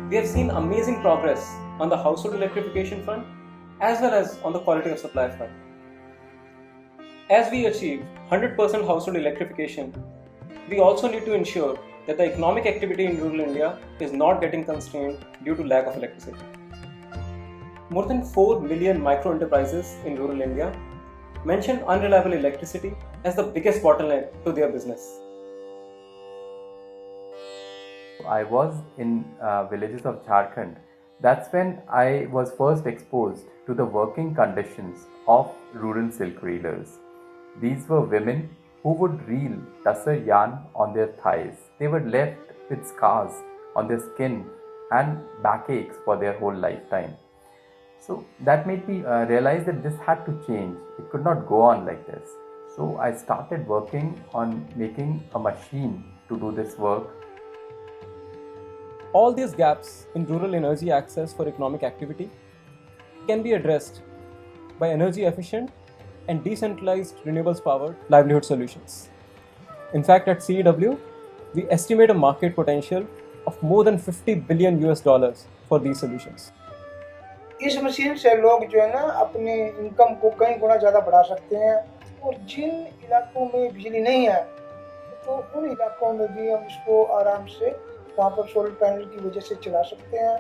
We have seen amazing progress on the household electrification front as well as on the quality of supply front. As we achieve 100% household electrification, we also need to ensure that the economic activity in rural India is not getting constrained due to lack of electricity. More than 4 million micro enterprises in rural India mention unreliable electricity as the biggest bottleneck to their business. I was in villages of Jharkhand. That's when I was first exposed to the working conditions of rural silk reelers. These were women who would reel tussar yarn on their thighs. They were left with scars on their skin and backaches for their whole lifetime. So that made me realize that this had to change. It could not go on like this. So I started working on making a machine to do this work. All these gaps in rural energy access for economic activity can be addressed by energy efficient and decentralized renewables powered livelihood solutions. In fact, at CEW, we estimate a market potential of more than $50 billion for these solutions. इस machine से लोग जो है ना अपने income को कई गुना ज़्यादा बढ़ा सकते हैं और जिन इलाकों में बिजली नहीं है तो उन इलाकों में भी हम इसको आराम से वहाँ पर सोलर पैनल की वजह से चला सकते हैं।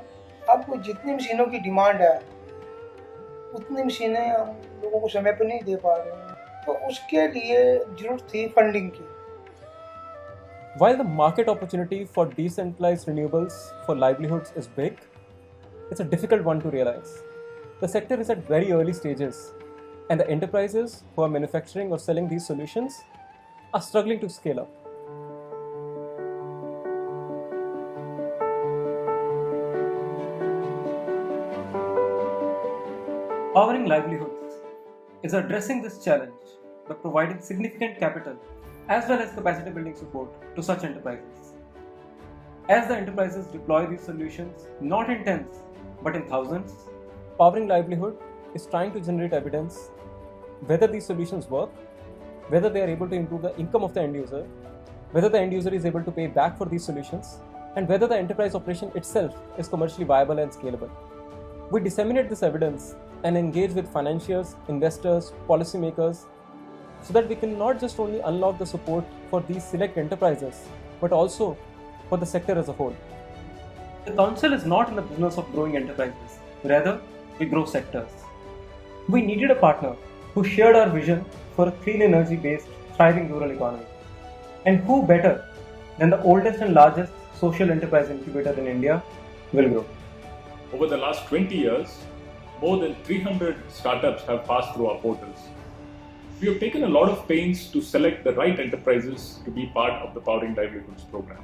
अब जितनी मशीनों की डिमांड है उतनी मशीनें हम लोगों को समय पर नहीं दे पा रहे हैं, तो उसके लिए जरूरत थी फंडिंग की। While the market opportunity for decentralized renewables for livelihoods is big, it's a difficult one to realize. The sector is at very early stages, and the enterprises who are manufacturing or selling these solutions are struggling to scale up. Powering livelihoods is addressing this challenge by providing significant capital as well as capacity building support to such enterprises. As the enterprises deploy these solutions not in tens but in thousands, Powering Livelihood is trying to generate evidence whether these solutions work, whether they are able to improve the income of the end user, whether the end user is able to pay back for these solutions, and whether the enterprise operation itself is commercially viable and scalable. We disseminate this evidence and engage with financiers, investors, policymakers, so that we can not just only unlock the support for these select enterprises, but also for the sector as a whole. The Council is not in the business of growing enterprises, rather, we grow sectors. We needed a partner who shared our vision for a clean energy based, thriving rural economy. And who better than the oldest and largest social enterprise incubator in India, Willgrow. Over the last 20 years, more than 300 startups have passed through our portals. We have taken a lot of pains to select the right enterprises to be part of the Powering Livelihoods program.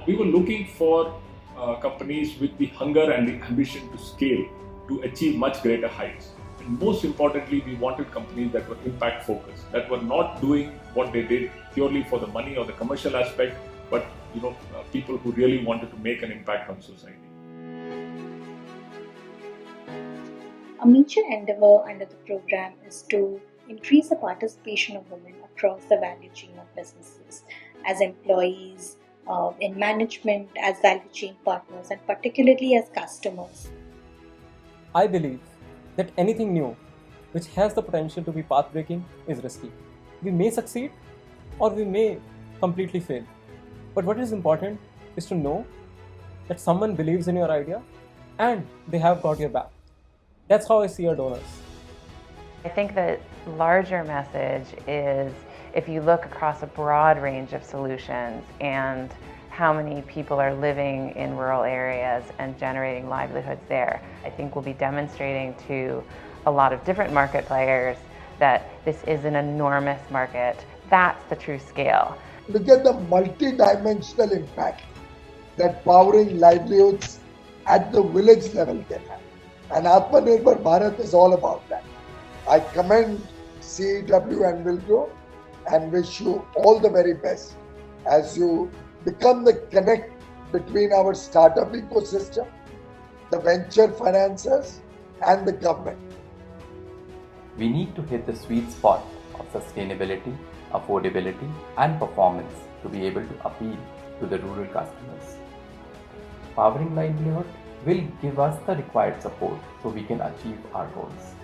We were looking for companies with the hunger and the ambition to scale, to achieve much greater heights. And most importantly, we wanted companies that were impact focused, that were not doing what they did purely for the money or the commercial aspect, but people who really wanted to make an impact on society. A major endeavor under the program is to increase the participation of women across the value chain of businesses, as employees, in management, as value chain partners, and particularly as customers. I believe that anything new which has the potential to be path-breaking is risky. We may succeed or we may completely fail. But what is important is to know that someone believes in your idea and they have got your back. That's how I see our donors. I think the larger message is if you look across a broad range of solutions and how many people are living in rural areas and generating livelihoods there, I think we'll be demonstrating to a lot of different market players that this is an enormous market. That's the true scale. Look at the multi-dimensional impact that powering livelihoods at the village level can have. And Atmanirbhar Bharat is all about that. I commend CEW and Willgrow and wish you all the very best as you become the connect between our startup ecosystem, the venture financiers and the government. We need to hit the sweet spot of sustainability, affordability and performance to be able to appeal to the rural customers. Powering Livelihood will give us the required support so we can achieve our goals.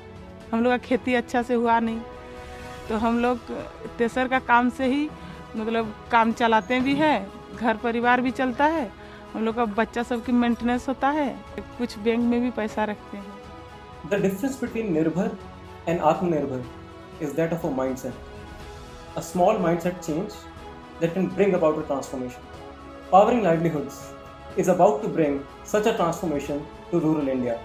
हम लोग का खेती अच्छा से हुआ नहीं, तो हम लोग तेसर का काम से ही मतलब काम चलाते भी हैं, घर परिवार भी चलता है, हम लोग का बच्चा सबकी मेंटेनेंस होता है, कुछ बैंक में भी पैसा रखते हैं. The difference between Nirbhar and Atmanirbhar is that of a mindset. A small mindset change that can bring about a transformation. Powering Livelihoods is about to bring such a transformation to rural India.